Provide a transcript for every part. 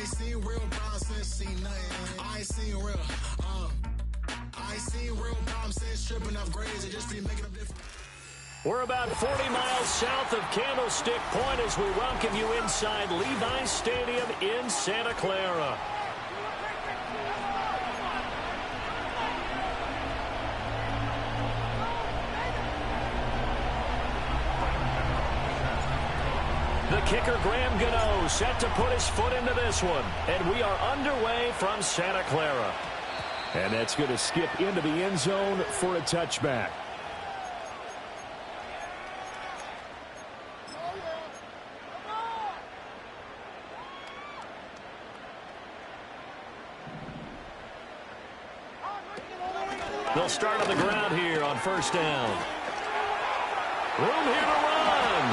ain't seen real problems since seen nothing. I ain't seen real, I ain't seen real problems since stripping up grades. It just be making them different. We're about 40 miles south of Candlestick Point as we welcome you inside Levi's Stadium in Santa Clara. The kicker, Graham Gano, set to put his foot into this one. And we are underway from Santa Clara. And that's going to skip into the end zone for a touchback. They'll start on the ground here on first down. Room here to run.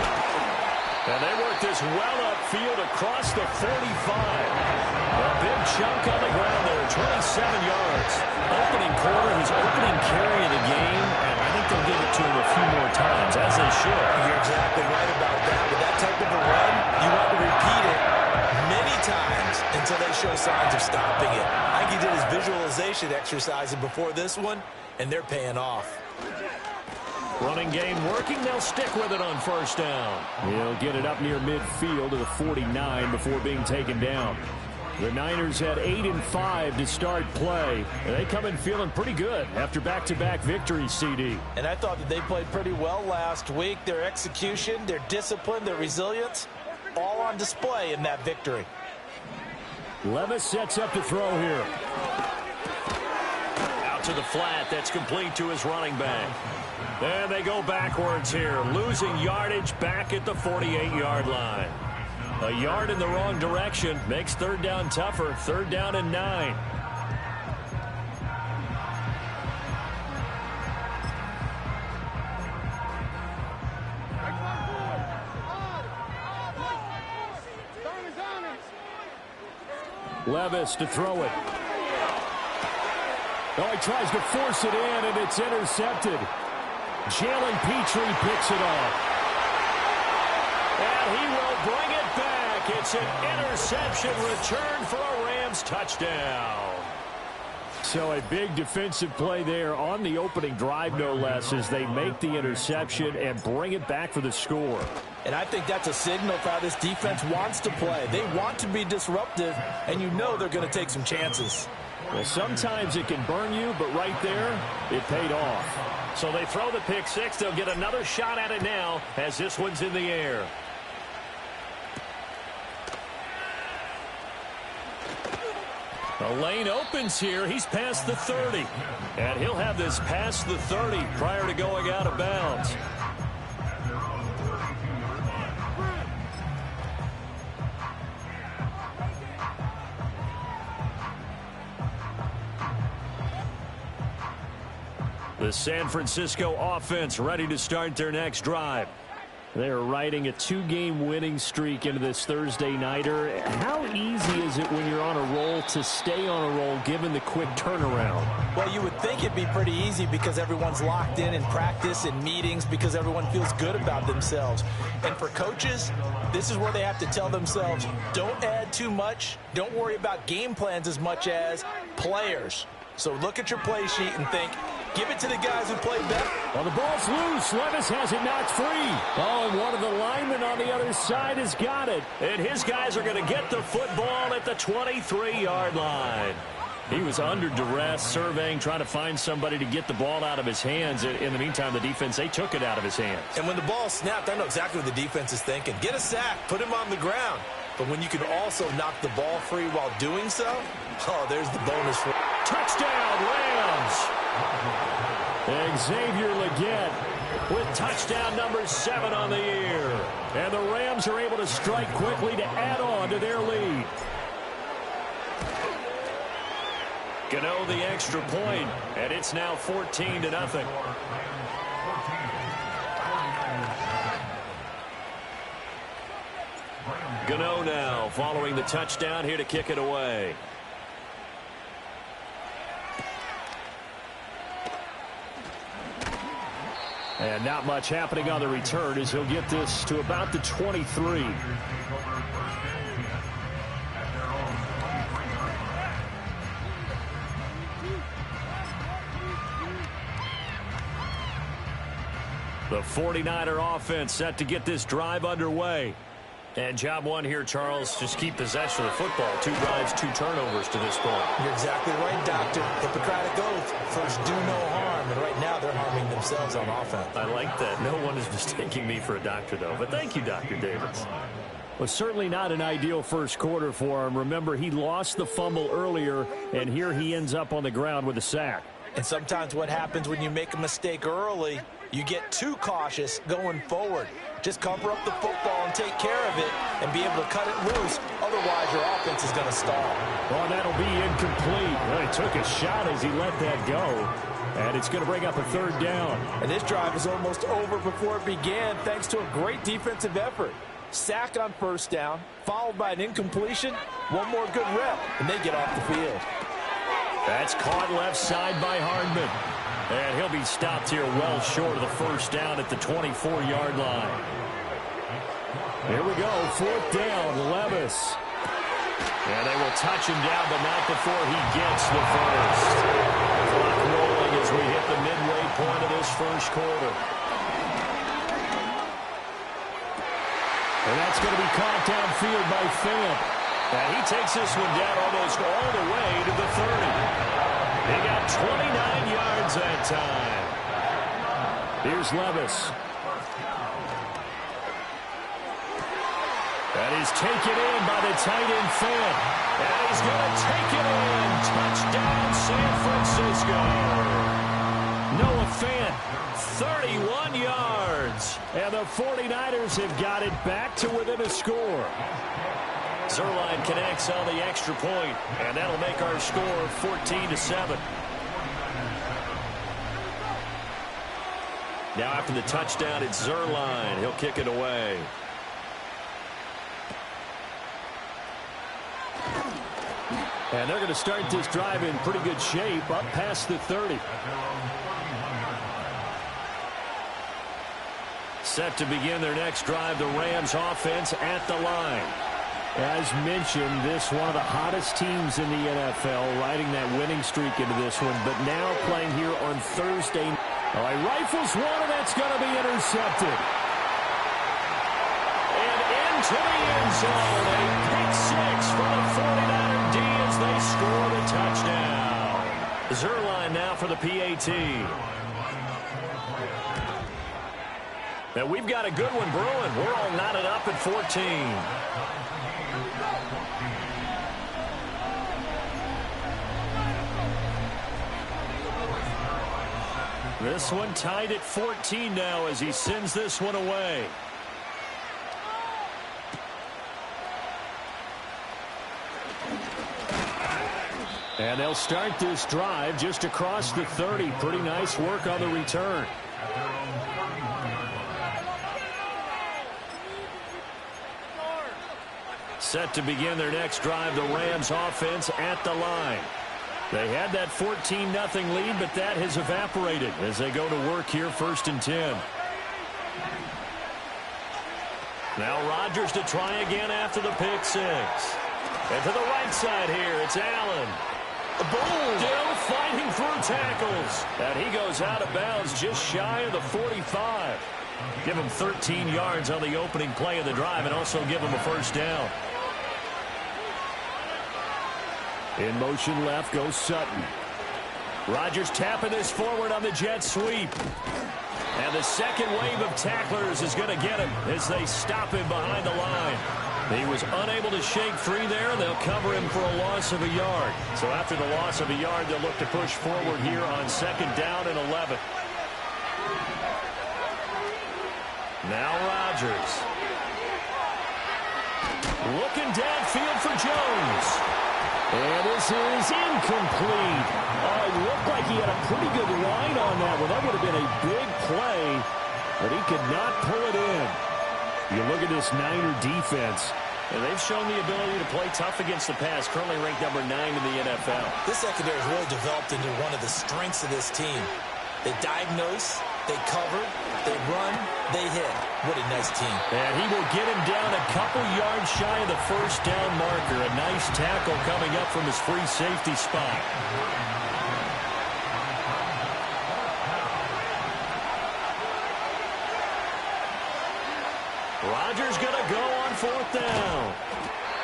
And they work this well upfield across the 45. A big chunk on the ground there, 27 yards. Opening quarter, his opening carry of the game, and I think they'll give it to him a few more times, as they should. You're exactly right about that. With that type of a run, you want to repeat it many times until they show signs of stopping it. I think he did his visualization exercises before this one, and they're paying off. Running game working. They'll stick with it on first down. He'll get it up near midfield to the 49 before being taken down. The Niners had 8 and 5 to start play. They come in feeling pretty good after back-to-back victories, CD. And I thought that they played pretty well last week. Their execution, their discipline, their resilience, all on display in that victory. Levis sets up to throw here. Out to the flat. That's complete to his running back. And they go backwards here, losing yardage back at the 48-yard line. A yard in the wrong direction makes third down tougher. Third down and 9. Levis to throw it. Oh, he tries to force it in, and it's intercepted. Jalen Petrie picks it off. And he will bring it back. It's an interception return for a Rams touchdown. So a big defensive play there on the opening drive, no less, as they make the interception and bring it back for the score. And I think that's a signal for how this defense wants to play. They want to be disruptive, and you know they're going to take some chances. Well, sometimes it can burn you, but right there, it paid off. So they throw the pick six. They'll get another shot at it now as this one's in the air. The lane opens here. He's past the 30. And he'll have this past the 30 prior to going out of bounds. The San Francisco offense ready to start their next drive. They're riding a 2-game winning streak into this Thursday nighter. How easy is it when you're on a roll to stay on a roll given the quick turnaround? Well, you would think it'd be pretty easy because everyone's locked in practice and meetings because everyone feels good about themselves. And for coaches, this is where they have to tell themselves, don't add too much. Don't worry about game plans as much as players. So look at your play sheet and think, give it to the guys who play better. Well, the ball's loose. Levis has it knocked free. Oh, and one of the linemen on the other side has got it. And his guys are going to get the football at the 23-yard line. He was under duress, surveying, trying to find somebody to get the ball out of his hands. In the meantime, the defense, they took it out of his hands. And when the ball snapped, I know exactly what the defense is thinking. Get a sack, put him on the ground. But when you can also knock the ball free while doing so, oh, there's the bonus. Touchdown, Rams! Xavier Legette with touchdown number 7 on the year. And the Rams are able to strike quickly to add on to their lead. Gano the extra point, and it's now 14-0. Gano now following the touchdown here to kick it away. And not much happening on the return as he'll get this to about the 23. The 49er offense set to get this drive underway. And job one here, Charles, just keep possession of the football. 2 drives, 2 turnovers to this point. You're exactly right, Doctor. Hippocratic oath. First, do no harm. And right now, they're harming themselves on offense. I like that. No one is mistaking me for a doctor, though. But thank you, Dr. Davis. Was certainly not an ideal first quarter for him. Remember, he lost the fumble earlier, and here he ends up on the ground with a sack. And sometimes what happens when you make a mistake early, you get too cautious going forward. Just cover up the football and take care of it and be able to cut it loose. Otherwise, your offense is going to stall. Well, that'll be incomplete. Well, he took a shot as he let that go. And it's going to bring up a 3rd down. And this drive is almost over before it began thanks to a great defensive effort. Sack on 1st down, followed by an incompletion. One more good rep, and they get off the field. That's caught left side by Hardman. And he'll be stopped here well short of the 1st down at the 24-yard line. Here we go, 4th down, Levis. And they will touch him down, but not before he gets the first. Clock rolling as we hit the midway point of this first quarter. And that's going to be caught downfield by Fant. And he takes this one down almost all the way to the 30. He got 29 yards that time. Here's Levis. And he's taken in by the tight end Fant. And he's going to take it in. Touchdown, San Francisco. Noah Fant, 31 yards. And the 49ers have got it back to within a score. Zuerlein connects on the extra point, and that'll make our score 14-7. Now after the touchdown, it's Zuerlein. He'll kick it away. And they're going to start this drive in pretty good shape, up past the 30. Set to begin their next drive, the Rams offense at the line. As mentioned, this one of the hottest teams in the NFL, riding that winning streak into this one, but now playing here on Thursday. All right, rifles one, and that's going to be intercepted. And into the end zone, a pick 6 for the 49er D as they score the touchdown. Zuerlein now for the PAT. Now we've got a good one brewing. We're all knotted up at 14. This one tied at 14 now as he sends this one away. And they'll start this drive just across the 30. Pretty nice work on the return. Set to begin their next drive, the Rams offense at the line. They had that 14-0 lead, but that has evaporated as they go to work here, 1st and 10. Now Rodgers to try again after the pick 6. And to the right side here, it's Allen. Boom! Still fighting through tackles. And he goes out of bounds just shy of the 45. Give him 13 yards on the opening play of the drive and also give him a 1st down. In motion left goes Sutton. Rodgers tapping this forward on the jet sweep. And the second wave of tacklers is going to get him as they stop him behind the line. He was unable to shake free there. They'll cover him for a loss of a yard. So after the loss of a yard, they'll look to push forward here on 2nd down and 11. Now Rodgers. Looking downfield for Jones. And this is incomplete. It looked like he had a pretty good line on that one. That would have been a big play, but he could not pull it in. You look at this Niner defense. And they've shown the ability to play tough against the pass, currently ranked number 9 in the NFL. This secondary has really developed into one of the strengths of this team. They diagnose, they cover, they run, they hit. What a nice team. And he will get him down a couple yards shy of the 1st down marker. A nice tackle coming up from his free safety spot. Rodgers going to go on 4th down.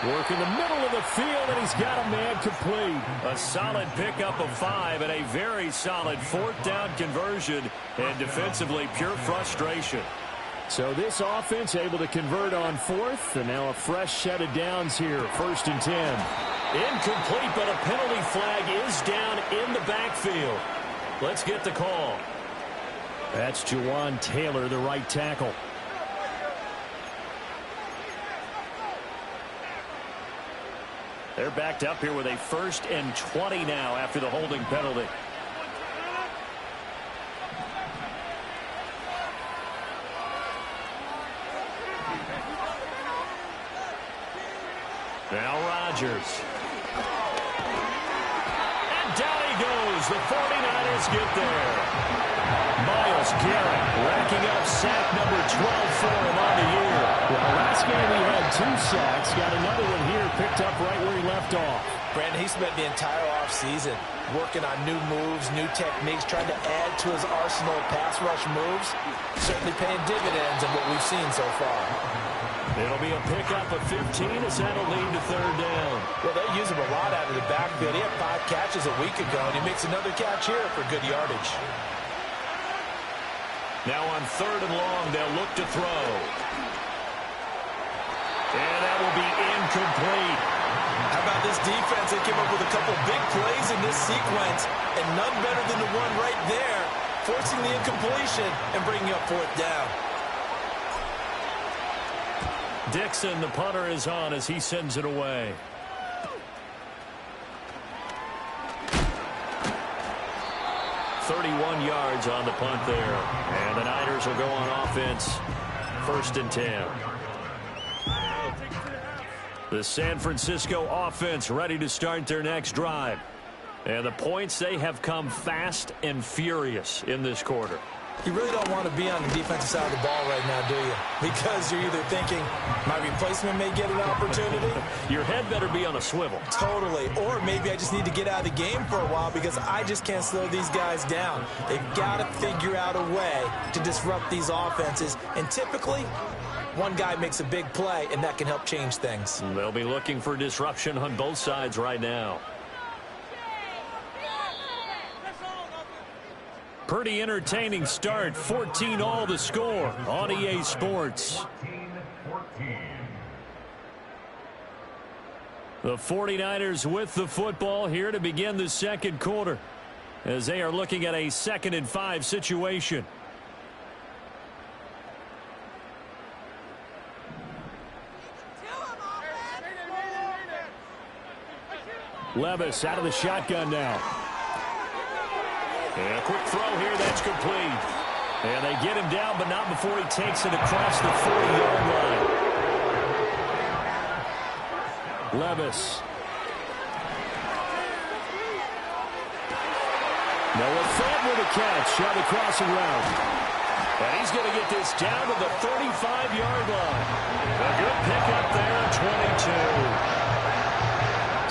Work in the middle of the field, and he's got a man complete. A solid pickup of 5 and a very solid 4th down conversion. And defensively, pure frustration. So this offense able to convert on 4th, and now a fresh set of downs here, 1st and 10. Incomplete, but a penalty flag is down in the backfield. Let's get the call. That's Jawan Taylor, the right tackle. They're backed up here with a 1st and 20 now after the holding penalty. Now Rodgers. And down he goes. The 49ers get there. Myles Garrett racking up sack number 12 for him on the year. Well, last game he had 2 sacks. Got another one here picked up right where he left off. Brandon, he spent the entire offseason working on new moves, new techniques, trying to add to his arsenal of pass rush moves. Certainly paying dividends in what we've seen so far. It'll be a pickup of 15 as that'll lead to 3rd down. Well, they use him a lot out of the backfield. He had 5 catches a week ago, and he makes another catch here for good yardage. Now on 3rd and long, they'll look to throw. And that will be incomplete. How about this defense? They came up with a couple big plays in this sequence, and none better than the one right there, forcing the incompletion and bringing up 4th down. Dixon, the punter, is on as he sends it away. .31 yards on the punt there. And the Niners will go on offense. 1st and 10. The San Francisco offense ready to start their next drive. And the points, they have come fast and furious in this quarter. You really don't want to be on the defensive side of the ball right now, do you? Because you're either thinking, my replacement may get an opportunity. Your head better be on a swivel. Totally. Or maybe I just need to get out of the game for a while because I just can't slow these guys down. They've got to figure out a way to disrupt these offenses. And typically, one guy makes a big play, and that can help change things. They'll be looking for disruption on both sides right now. Pretty entertaining start. 14-all the score on EA Sports. The 49ers with the football here to begin the second quarter as they are looking at a 2nd and 5 situation. Levis out of the shotgun now. And a quick throw here, that's complete. And they get him down, but not before he takes it across the 40-yard line. Levis. Noah Fant with a catch on the crossing route. And he's going to get this down to the 35-yard line. A good pickup there at 22.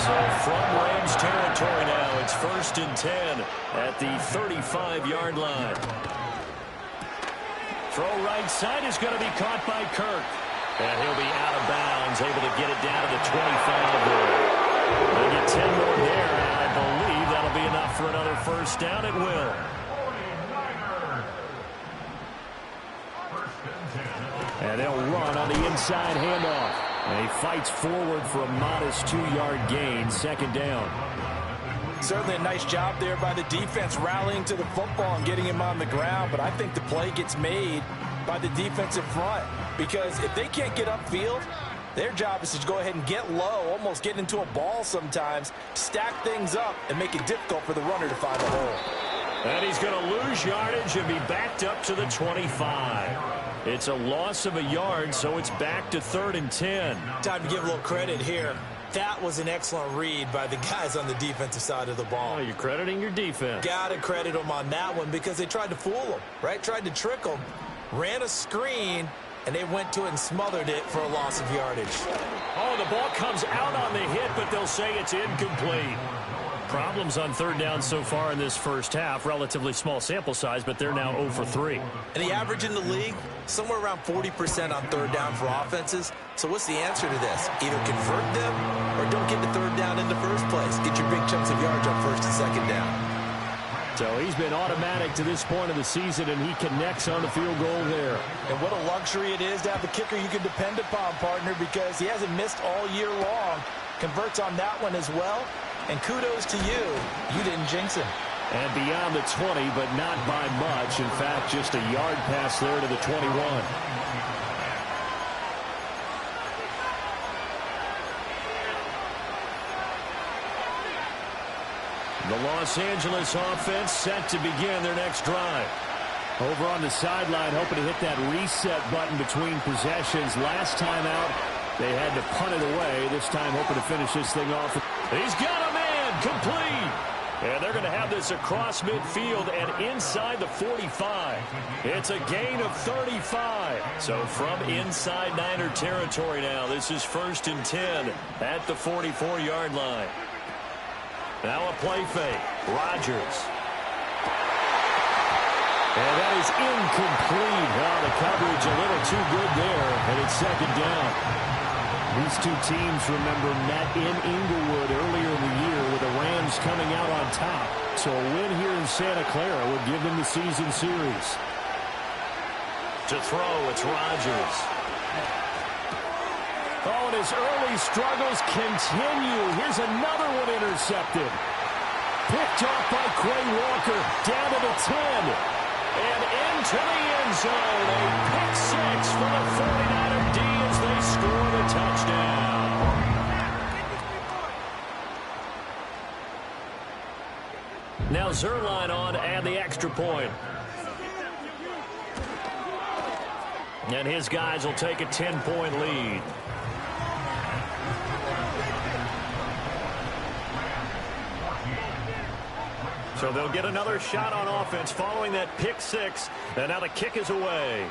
So from Rams territory now, it's 1st and 10 at the 35-yard line. Throw right side is going to be caught by Kirk. And he'll be out of bounds, able to get it down to the 25 there. They'll get 10 more there, and I believe that'll be enough for another 1st down. It will. And they'll run on the inside handoff. And he fights forward for a modest 2-yard gain, 2nd down. Certainly a nice job there by the defense rallying to the football and getting him on the ground. But I think the play gets made by the defensive front. Because if they can't get upfield, their job is to go ahead and get low, almost get into a ball sometimes, stack things up, and make it difficult for the runner to find a hole. And he's going to lose yardage and be backed up to the 25. It's a loss of a yard, so it's back to 3rd and 10. Time to give a little credit here. That was an excellent read by the guys on the defensive side of the ball. Oh, you're crediting your defense. Got to credit them on that one because they tried to fool them, right? Tried to trick them, ran a screen, and they went to it and smothered it for a loss of yardage. Oh, the ball comes out on the hit, but they'll say it's incomplete. problems on third down so far in this first half. Relatively small sample size, but they're now 0 for 3. And the average in the league, somewhere around 40% on third down for offenses. So what's the answer to this? Either convert them or don't get to third down in the first place. Get your big chunks of yards on first and second down. So he's been automatic to this point of the season, and he connects on the field goal there. And what a luxury it is to have a kicker you can depend upon, partner, because he hasn't missed all year long. Converts on that one as well. And kudos to you. You didn't jinx him. And beyond the 20, but not by much. In fact, just a yard pass there to the 21. The Los Angeles offense set to begin their next drive. Over on the sideline, hoping to hit that reset button between possessions. Last time out, they had to punt it away. This time, hoping to finish this thing off. He's got a man, complete. And they're going to have this across midfield and inside the 45. It's a gain of 35. So from inside Niner territory now, this is 1st and 10 at the 44-yard line. Now a play fake. Rodgers. And that is incomplete. Well, the coverage a little too good there, and it's second down. These two teams, remember, met in Inglewood earlier in the year with the Rams coming out on top. So a win here in Santa Clara would give them the season series. To throw, it's Rodgers. Oh, and his early struggles continue. Here's another one intercepted. Picked off by Quay Walker. Down to the 10. And into the end zone. A pick six for the 49er D as they score the touchdown. Now Zerline on and the extra point. And his guys will take a 10-point lead. So they'll get another shot on offense following that pick six. And now the kick is away.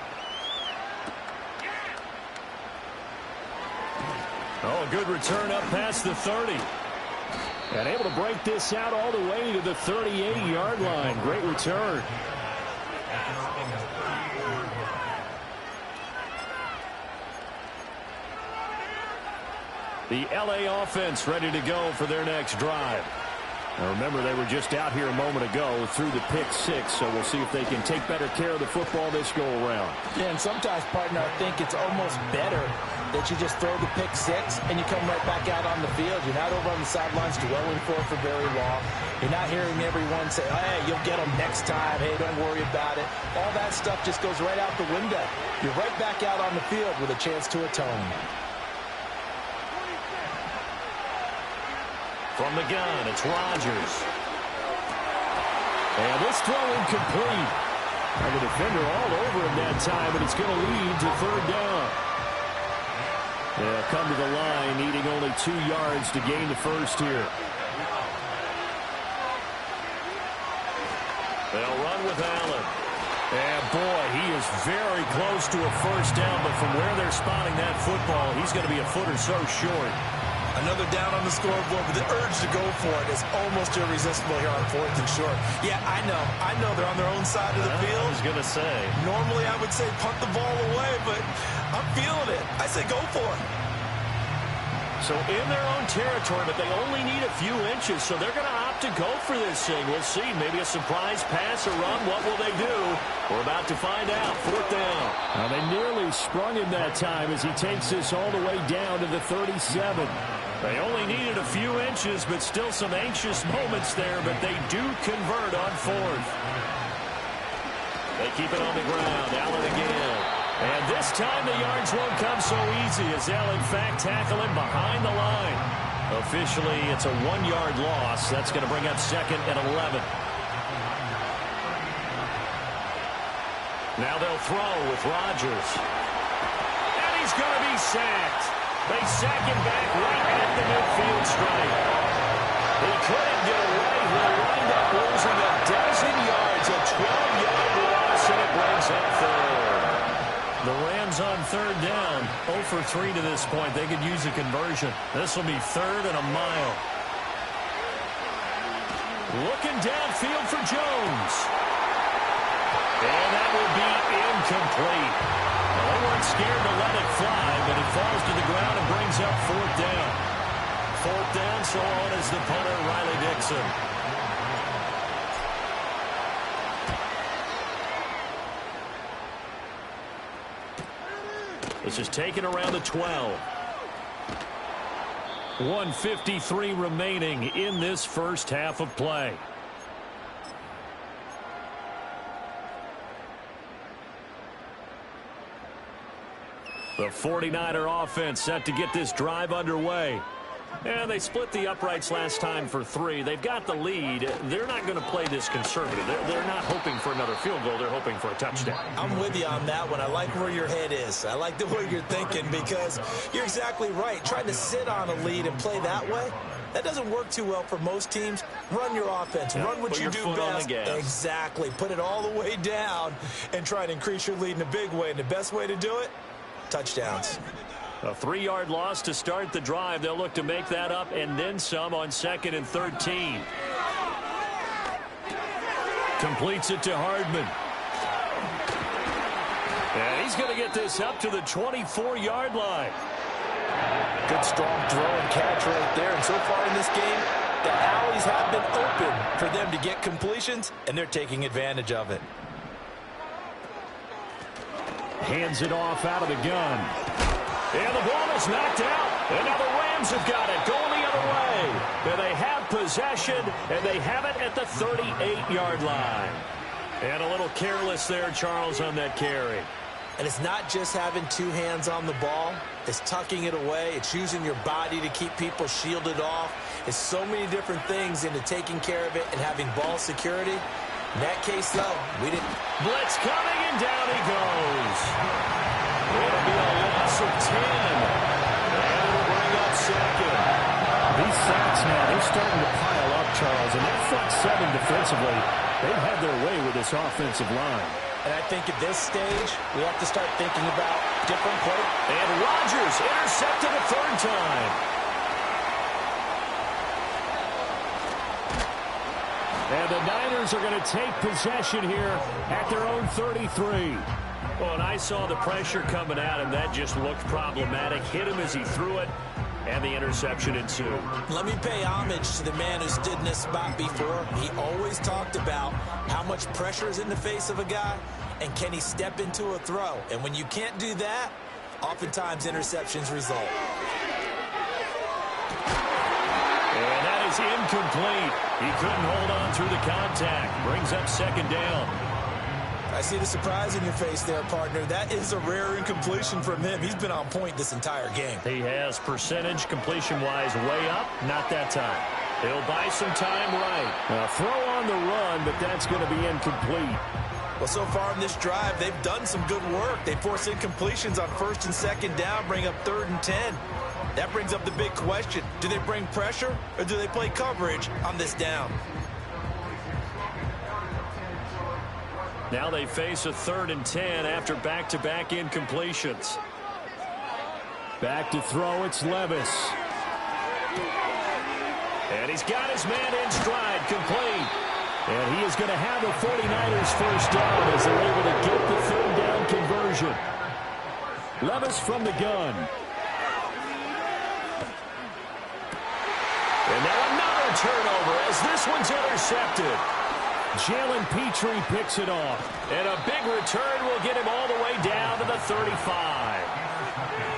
Oh, a good return up past the 30. And able to break this out all the way to the 38-yard line. Great return. The LA offense ready to go for their next drive. Now remember, they were just out here a moment ago through the pick six, so we'll see if they can take better care of the football this go-around. Yeah, and sometimes, partner, I think it's almost better that you just throw the pick six and you come right back out on the field. You're not over on the sidelines dwelling for it for very long. You're not hearing everyone say, hey, you'll get them next time. Hey, don't worry about it. All that stuff just goes right out the window. You're right back out on the field with a chance to atone. From the gun, it's Rodgers. And this throw incomplete. And the defender all over him that time, and it's going to lead to third down. They'll come to the line, needing only 2 yards to gain the first here. They'll run with Allen. And boy, he is very close to a first down, but from where they're spotting that football, he's going to be a foot or so short. Another down on the scoreboard, but the urge to go for it is almost irresistible here on 4th and short. Yeah, I know they're on their own side of the field. I was going to say. Normally I would say punt the ball away, but I'm feeling it. I say go for it. So in their own territory, but they only need a few inches, so they're going to opt to go for this thing. We'll see. Maybe a surprise pass or run. What will they do? We're about to find out. 4th down. Now they nearly sprung him that time as he takes this all the way down to the 37. They only needed a few inches, but still some anxious moments there, but they do convert on 4th. They keep it on the ground. Allen again. And this time the yards won't come so easy as they'll, in fact, tackle him behind the line. Officially, it's a 1-yard loss. That's going to bring up 2nd and 11. Now they'll throw with Rodgers. And he's going to be sacked. They sack him back right at the midfield stripe. He couldn't get away. He'll wind up losing a dozen yards. A 12-yard loss, and it brings up third. The Rams on third down. 0 for 3 to this point. They could use a conversion. This will be 3rd and a mile. Looking downfield for Jones. And that will be incomplete. Well, they weren't scared to let it fly, but it falls to the ground and brings up 4th down. 4th down, so on is the punter, Riley Dixon. This is taken around the 12. 1:53 remaining in this first half of play. The 49er offense set to get this drive underway. And they split the uprights last time for 3. They've got the lead. They're not going to play this conservative. They're not hoping for another field goal. They're hoping for a touchdown. I'm with you on that one. I like where your head is. I like the way you're thinking because you're exactly right. Trying to sit on a lead and play that way, that doesn't work too well for most teams. Run your offense. Yeah, run what you do best. Exactly. Put it all the way down and try to increase your lead in a big way. And the best way to do it, touchdowns. A 3-yard loss to start the drive. They'll look to make that up and then some on 2nd and 13. Completes it to Hardman. And he's going to get this up to the 24-yard line. Good strong throw and catch right there. And so far in this game, the alleys have been open for them to get completions, and they're taking advantage of it. Hands it off out of the gun. And the ball is knocked out. And now the Rams have got it going the other way. And they have possession, and they have it at the 38-yard line. And a little careless there, Charles, on that carry. And it's not just having 2 hands on the ball. It's tucking it away. It's using your body to keep people shielded off. It's so many different things into taking care of it and having ball security. In that case, though, we didn't. Blitz coming, and down he goes. It'll be a loss of 10. And it'll bring up 2nd. These sacks now, they're starting to pile up, Charles. And that front 7 defensively, they've had their way with this offensive line. And I think at this stage, we have to start thinking about different play. And Rodgers intercepted a 3rd time. And the Niners are going to take possession here at their own 33. Well, and I saw the pressure coming at him. That just looked problematic. Hit him as he threw it, and the interception ensued. Let me pay homage to the man who stood in this spot before. He always talked about how much pressure is in the face of a guy, and can he step into a throw. And when you can't do that, oftentimes interceptions result. And that is incomplete. He couldn't hold on through the contact. Brings up 2nd down. I see the surprise in your face there, partner. That is a rare incompletion from him. He's been on point this entire game. He has percentage completion-wise way up. Not that time. He'll buy some time right. Throw on the run, but that's going to be incomplete. Well, so far in this drive, they've done some good work. They force incompletions on 1st and 2nd down, bring up 3rd and 10. That brings up the big question. Do they bring pressure, or do they play coverage on this down? Now they face a 3rd and 10 after back-to-back incompletions. Back to throw, it's Levis. And he's got his man in stride, complete. And he is going to have the 49ers first down as they're able to get the 3rd down conversion. Levis from the gun. And now another turnover as this one's intercepted. Jalen Petrie picks it off. And a big return will get him all the way down to the 35.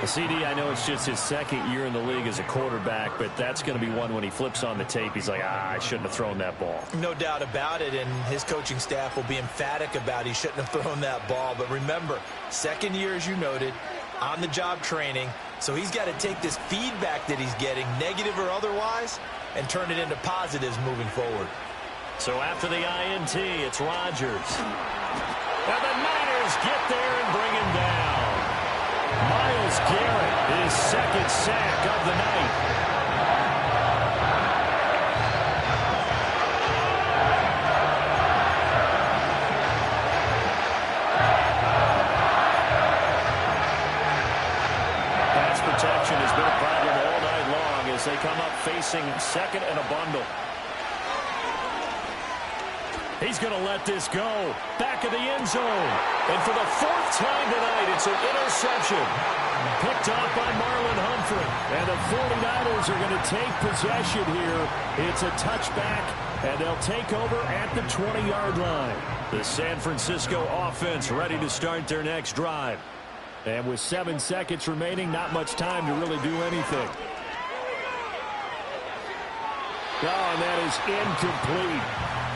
CD, I know it's just his 2nd year in the league as a quarterback, but that's going to be one when he flips on the tape. He's like, I shouldn't have thrown that ball. No doubt about it, and his coaching staff will be emphatic about he shouldn't have thrown that ball. But remember, 2nd year, as you noted, on-the-job training. So he's got to take this feedback that he's getting, negative or otherwise, and turn it into positives moving forward. So after the INT, it's Rodgers. And the Niners get there and bring him down. Myles Garrett, his 2nd sack of the night. Pass protection has been a problem all night long as they come up facing 2nd and a bundle. He's going to let this go. Back of the end zone. And for the fourth time tonight, it's an interception. Picked off by Marlon Humphrey. And the 49ers are going to take possession here. It's a touchback, and they'll take over at the 20-yard line. The San Francisco offense ready to start their next drive. And with 7 seconds remaining, not much time to really do anything. Oh, and that is incomplete.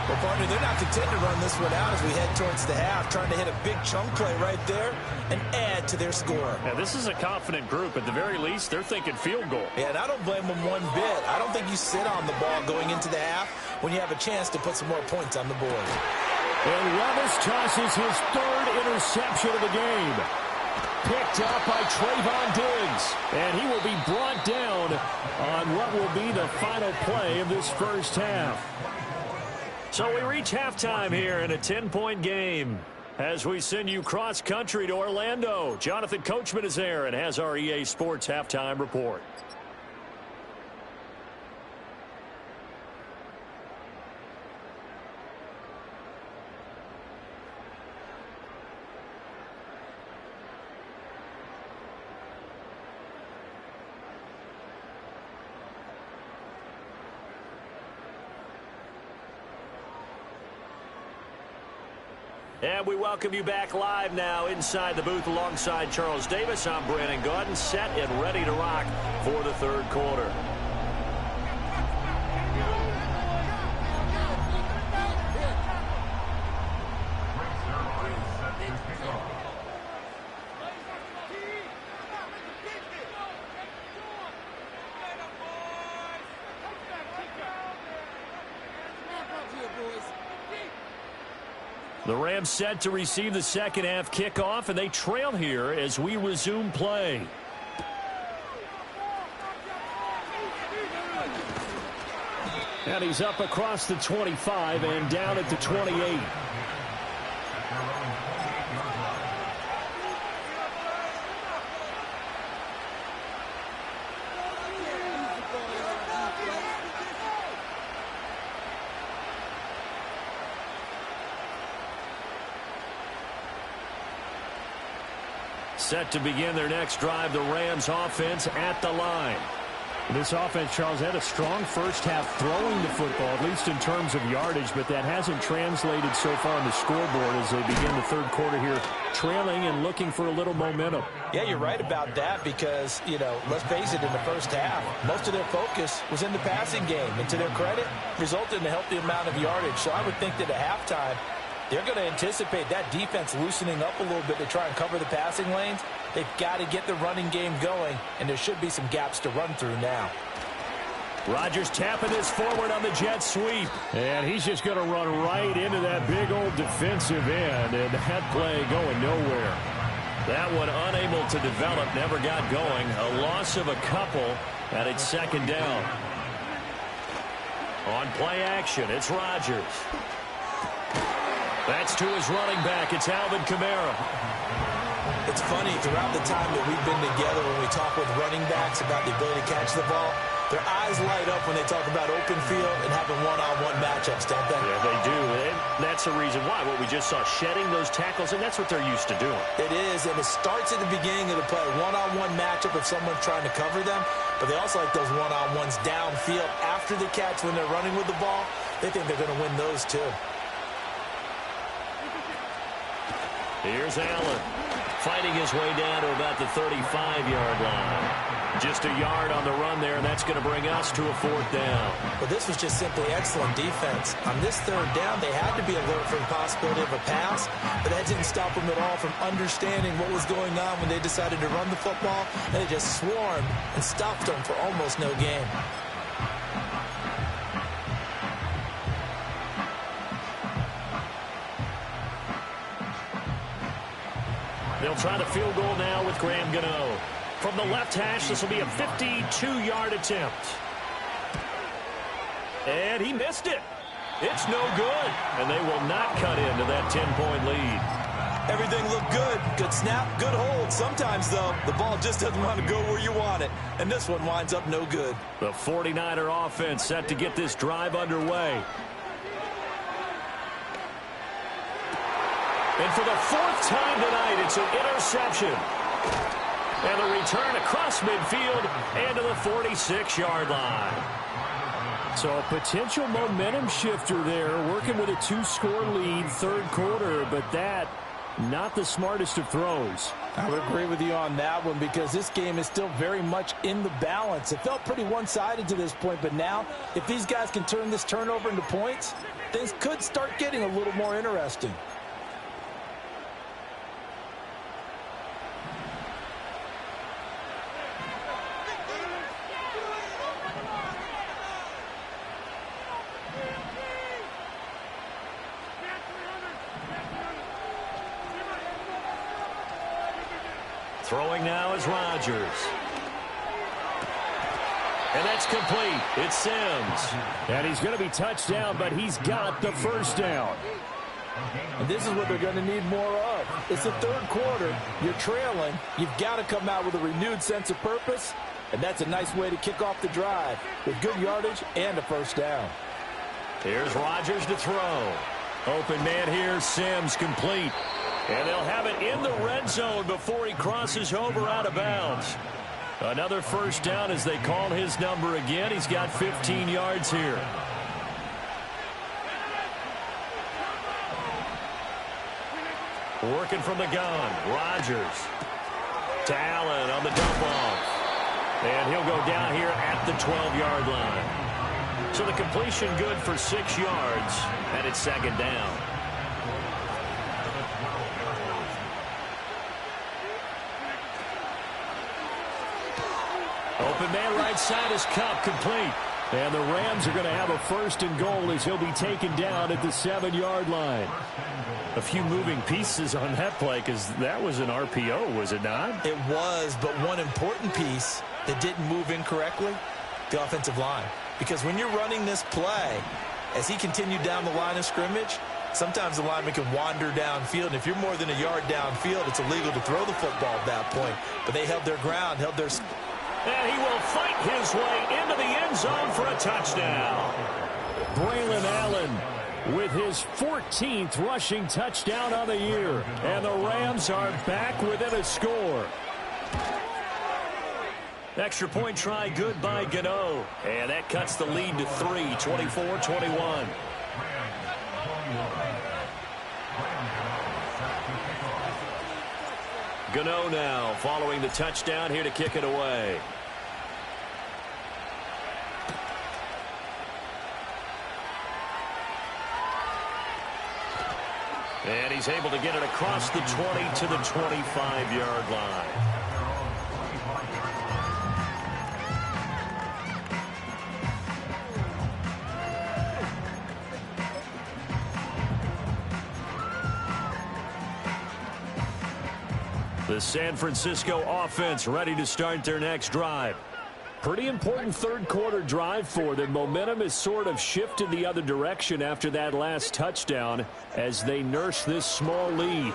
Well, partner, they're not content to run this one out as we head towards the half, trying to hit a big chunk play right there and add to their score. Yeah, this is a confident group. At the very least, they're thinking field goal. Yeah, and I don't blame them one bit. I don't think you sit on the ball going into the half when you have a chance to put some more points on the board. And Levis tosses his third interception of the game. Picked up by Trayvon Diggs. And he will be brought down on what will be the final play of this first half. So we reach halftime here in a 10-point game as we send you cross-country to Orlando. Jonathan Coachman is there and has our EA Sports halftime report. And we welcome you back live now inside the booth alongside Charles Davis. I'm Brandon Gaudin, set and ready to rock for the third quarter. The Rams set to receive the second half kickoff, and they trail here as we resume play. And he's up across the 25 and down at the 28. Set to begin their next drive, the Rams offense at the line. This offense, Charles, had a strong first half throwing the football, at least in terms of yardage, but that hasn't translated so far on the scoreboard as they begin the third quarter here, trailing and looking for a little momentum. Yeah, you're right about that because, let's face it, in the first half, most of their focus was in the passing game. And to their credit, resulted in a healthy amount of yardage. So I would think that at halftime, they're going to anticipate that defense loosening up a little bit to try and cover the passing lanes. They've got to get the running game going, and there should be some gaps to run through now. Rodgers tapping this forward on the jet sweep. And he's just going to run right into that big old defensive end, and that play going nowhere. That one unable to develop, never got going. A loss of a couple, and it's second down. On play action, it's Rodgers. That's to his running back. It's Alvin Kamara. It's funny, throughout the time that we've been together when we talk with running backs about the ability to catch the ball, their eyes light up when they talk about open field and having one-on-one matchups, don't they? Yeah, they do. And that's the reason why. What we just saw, shedding those tackles, and that's what they're used to doing. It is, and it starts at the beginning of the play. One-on-one matchup if someone's trying to cover them, but they also like those one-on-ones downfield after the catch when they're running with the ball. They think they're going to win those too. Here's Allen, fighting his way down to about the 35-yard line. Just a yard on the run there, and that's going to bring us to a fourth down. Well, this was just simply excellent defense. On this third down, they had to be alert for the possibility of a pass, but that didn't stop them at all from understanding what was going on when they decided to run the football, and they just swarmed and stopped them for almost no gain. They'll try the field goal now with Graham Gano. From the left hash, this will be a 52-yard attempt. And he missed it. It's no good. And they will not cut into that 10-point lead. Everything looked good. Good snap, good hold. Sometimes, though, the ball just doesn't want to go where you want it. And this one winds up no good. The 49er offense set to get this drive underway. And for the fourth time tonight, it's an interception. And the return across midfield and to the 46-yard line. So a potential momentum shifter there, working with a 2-score lead, third quarter, but that not the smartest of throws. I would agree with you on that one because this game is still very much in the balance. It felt pretty one-sided to this point, but now if these guys can turn this turnover into points, things could start getting a little more interesting. Throwing now is Rodgers. And that's complete. It's Sims. And he's going to be touched down, but he's got the first down. And this is what they're going to need more of. It's the third quarter. You're trailing. You've got to come out with a renewed sense of purpose. And that's a nice way to kick off the drive with good yardage and a first down. Here's Rodgers to throw. Open man here, Sims complete. And they'll have it in the red zone before he crosses over out of bounds. Another first down as they call his number again. He's got 15 yards here. Working from the gun. Rodgers to Allen on the dump off. And he'll go down here at the 12-yard line. So the completion good for 6 yards, and it's second down. Open man right side is Cup complete. And the Rams are going to have a first and goal as he'll be taken down at the 7-yard line. A few moving pieces on that play because that was an RPO, was it not? It was, but one important piece that didn't move incorrectly, the offensive line. Because when you're running this play, as he continued down the line of scrimmage, sometimes the lineman can wander downfield. And if you're more than a yard downfield, it's illegal to throw the football at that point. But they held their ground, held their... And he will fight his way into the end zone for a touchdown. Braylon Allen with his 14th rushing touchdown on the year. And the Rams are back within a score. Extra point try good by Gano. And that cuts the lead to 3, 24-21. Gano now following the touchdown here to kick it away. And he's able to get it across the 20 to the 25-yard line. The San Francisco offense ready to start their next drive. Pretty important third quarter drive for them. Momentum has sort of shifted the other direction after that last touchdown as they nurse this small lead.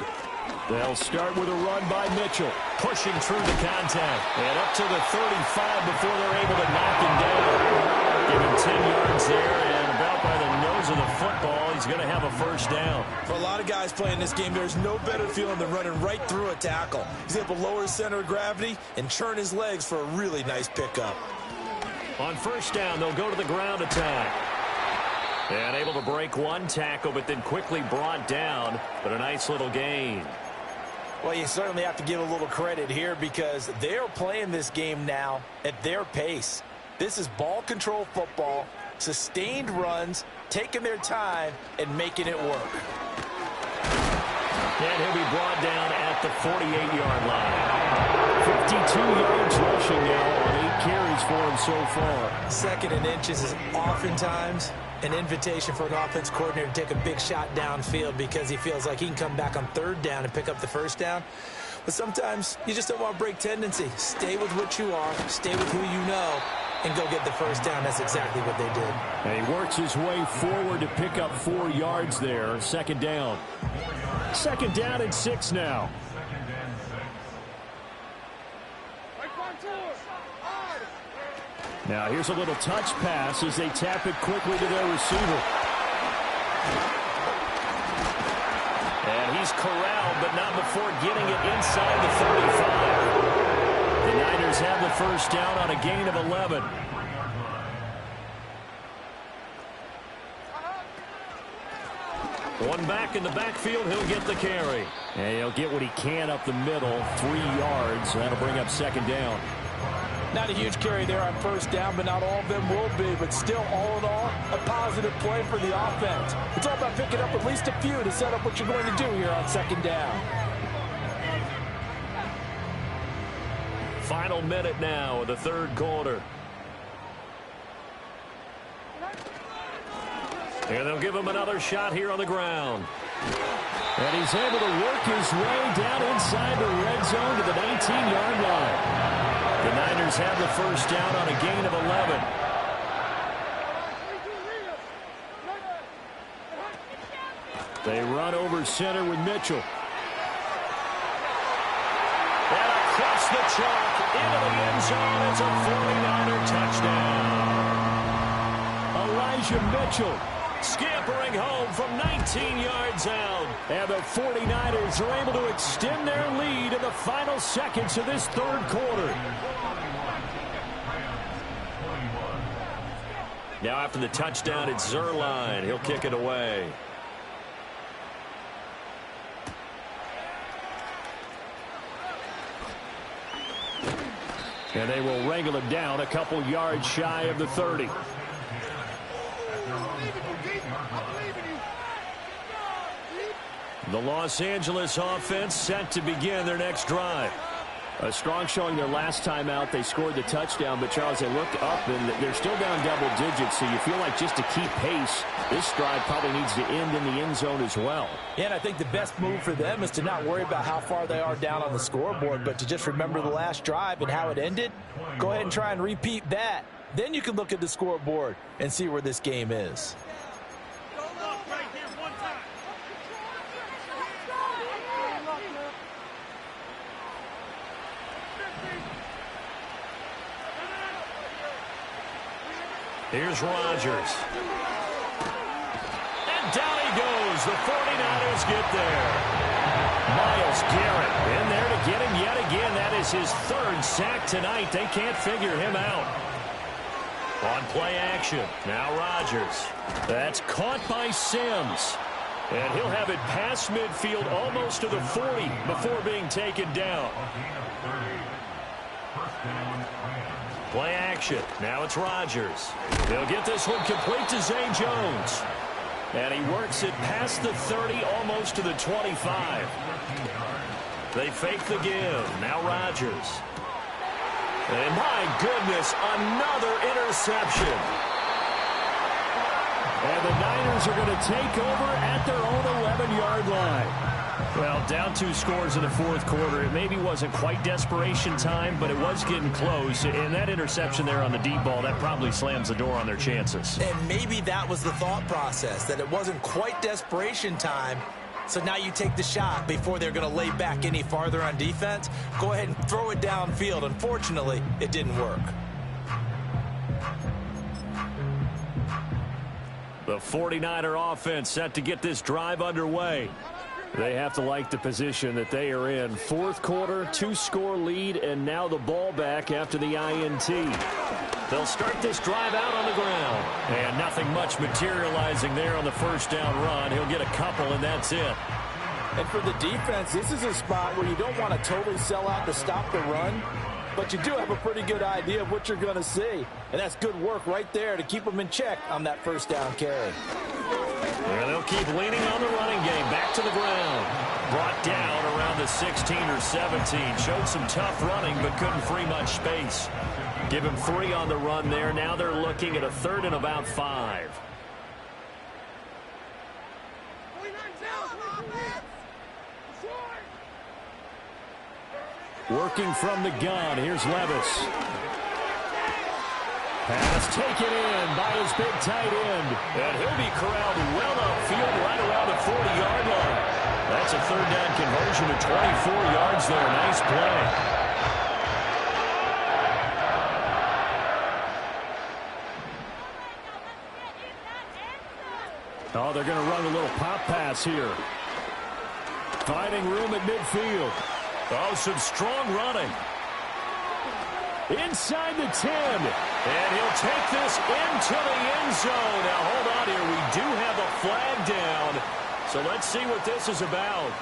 They'll start with a run by Mitchell. Pushing through the contact. And up to the 35 before they're able to knock him down. Give him 10 yards there and about by the nose of the football. He's going to have a first down. For a lot of guys playing this game, there's no better feeling than running right through a tackle. He's able to lower his center of gravity and churn his legs for a really nice pickup. On first down, they'll go to the ground attack. And able to break one tackle, but then quickly brought down. But a nice little gain. Well, you certainly have to give a little credit here because they're playing this game now at their pace. This is ball control football, sustained runs, taking their time, and making it work. And he'll be brought down at the 48-yard line. 52 yards rushing now on 8 carries for him so far. Second and inches is oftentimes an invitation for an offense coordinator to take a big shot downfield because he feels like he can come back on third down and pick up the first down. But sometimes you just don't want to break tendency. Stay with what you are, stay with who you know, and go get the first down. That's exactly what they did. And he works his way forward to pick up 4 yards there. Second down. Second down and 6 now. Now here's a little touch pass as they tap it quickly to their receiver. And he He's corralled, but not before getting it inside the 35. The Niners have the first down on a gain of 11. One back in the backfield, he'll get the carry. And he'll get what he can up the middle, 3 yards. That'll bring up second down. Not a huge carry there on first down, but not all of them will be. But still, all in all, a positive play for the offense. It's all about picking up at least a few to set up what you're going to do here on second down. Final minute now of the third quarter. And they'll give him another shot here on the ground. And he's able to work his way down inside the red zone to the 19-yard line. The Niners have the first down on a gain of 11. They run over center with Mitchell. And across the chalk into the end zone. It's a 49er touchdown. Elijah Mitchell scampering home from 19 yards out. And the 49ers are able to extend their lead in the final seconds of this third quarter. Now after the touchdown, it's Zerline. He'll kick it away. And they will wrangle it down a couple yards shy of the 30. The Los Angeles offense set to begin their next drive. A strong showing their last time out. They scored the touchdown, but Charles, they look up and they're still down double digits, so you feel like just to keep pace, this drive probably needs to end in the end zone as well. Yeah, and I think the best move for them is to not worry about how far they are down on the scoreboard, but to just remember the last drive and how it ended. Go ahead and try and repeat that. Then you can look at the scoreboard and see where this game is. Here's Rodgers. And down he goes. The 49ers get there. Myles Garrett in there to get him yet again. That is his third sack tonight. They can't figure him out. On play action. Now Rodgers. That's caught by Sims. And he'll have it past midfield almost to the 40 before being taken down. Play action. Now it's Rodgers. They'll get this one complete to Zay Jones. And he works it past the 30, almost to the 25. They fake the give. Now Rodgers. And my goodness, another interception. And the Niners are going to take over at their own 11-yard line. Well, down 2 scores in the fourth quarter. It maybe wasn't quite desperation time, but it was getting close. And that interception there on the deep ball, that probably slams the door on their chances. And maybe that was the thought process, that it wasn't quite desperation time. So now you take the shot before they're going to lay back any farther on defense. Go ahead and throw it downfield. Unfortunately, it didn't work. The 49er offense set to get this drive underway. They have to like the position that they are in. Fourth quarter, 2-score lead, and now the ball back after the INT. They'll start this drive out on the ground. And nothing much materializing there on the first down run. He'll get a couple, and that's it. And for the defense, this is a spot where you don't want to totally sell out to stop the run, but you do have a pretty good idea of what you're going to see. And that's good work right there to keep them in check on that first down carry. And they'll keep leaning on the running game. Back to the ground. Brought down around the 16 or 17. Showed some tough running, but couldn't free much space. Give him 3 on the run there. Now they're looking at a 3rd and about 5. Working from the gun. Here's Levis. Pass taken in by his big tight end. And he'll be corralled well upfield right around the 40-yard line. That's a 3rd down conversion to 24 yards there. Nice play. Oh, they're going to run a little pop pass here. Finding room at midfield. Oh, some strong running. Inside the 10. And he'll take this into the end zone. Now, hold on here. We do have a flag down. So let's see what this is about.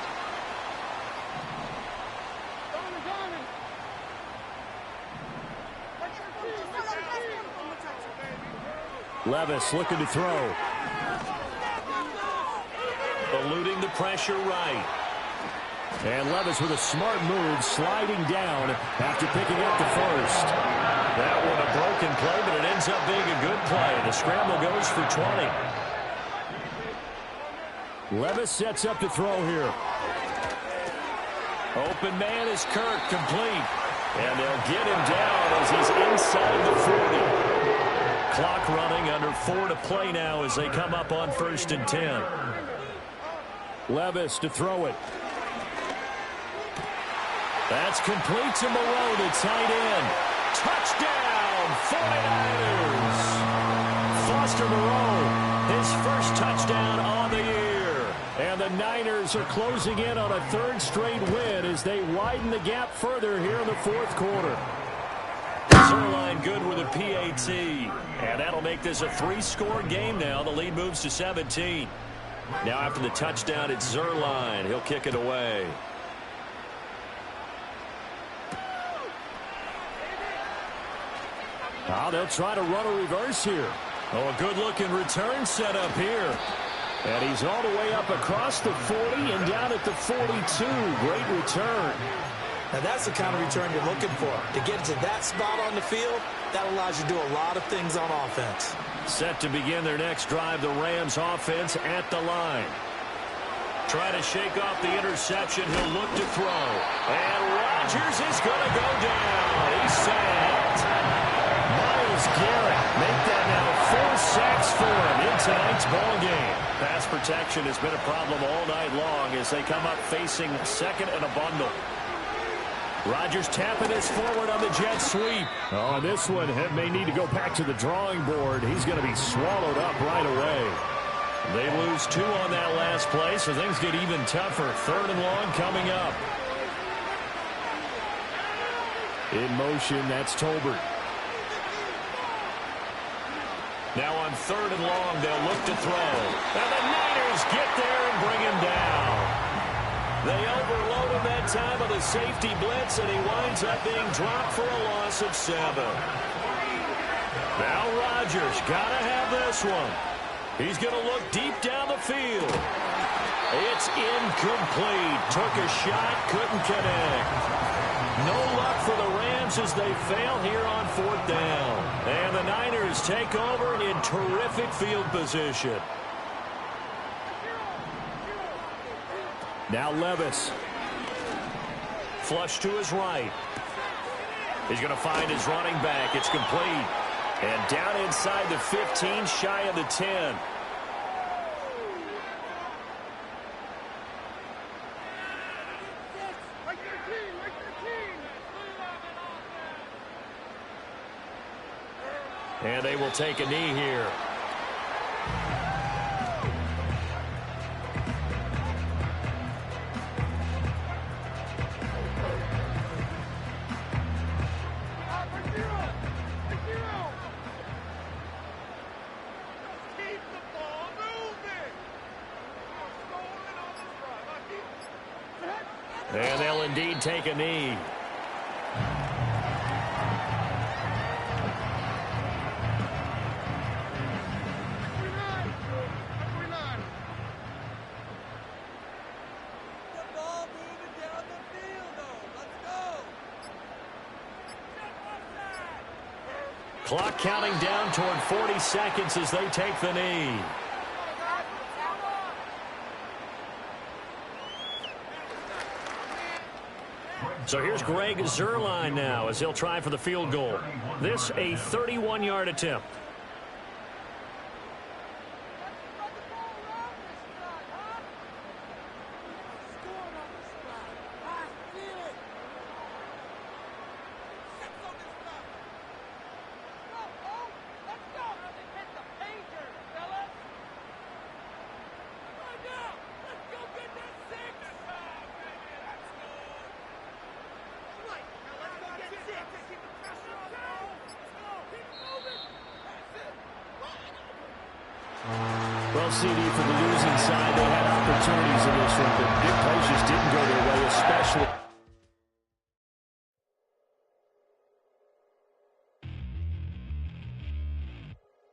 Levis looking to throw. Eluding the pressure right. And Levis with a smart move, sliding down after picking up the first. That one a broken play, but it ends up being a good play. The scramble goes for 20. Levis sets up to throw here. Open man is Kirk, complete. And they'll get him down as he's inside the 40. Clock running, under 4 to play now as they come up on 1st and 10. Levis to throw it. That's complete to Moreau, the tight end. Touchdown, 49ers. Foster Moreau, his first touchdown on the year. And the Niners are closing in on a 3rd straight win as they widen the gap further here in the 4th quarter. Zerline good with a PAT. And that'll make this a 3-score game now. The lead moves to 17. Now after the touchdown, it's Zerline. He'll kick it away. Now they'll try to run a reverse here. Oh, a good-looking return set up here. And he's all the way up across the 40 and down at the 42. Great return. Now that's the kind of return you're looking for. To get to that spot on the field, that allows you to do a lot of things on offense. Set to begin their next drive, the Rams offense at the line. Try to shake off the interception. He'll look to throw. And Rodgers is going to go down. He's sacked. Myles Garrett make that now 4 sacks for him in tonight's ball game. Pass protection has been a problem all night long as they come up facing second and a bundle. Rodgers tapping his forward on the jet sweep. Oh, and this one may need to go back to the drawing board. He's going to be swallowed up right away. They lose 2 on that last play, so things get even tougher. 3rd and long coming up. In motion, that's Tolbert. Now on 3rd and long, they'll look to throw. And the Niners get there and bring him down. They overload him that time with a safety blitz, and he winds up being dropped for a loss of 7. Now Rodgers got to have this one. He's going to look deep down the field. It's incomplete. Took a shot, couldn't connect. No luck for the Rams as they fail here on 4th down. And the Niners take over in terrific field position. Now Levis. Flush to his right. He's going to find his running back. It's complete. And down inside the 15, shy of the 10. And they will take a knee here. And they'll indeed take a knee. Clock counting down toward 40 seconds as they take the knee. So here's Greg Zerline now as he'll try for the field goal. This a 31-yard attempt. Well, CD, for the losing side, they had opportunities in this one, but big plays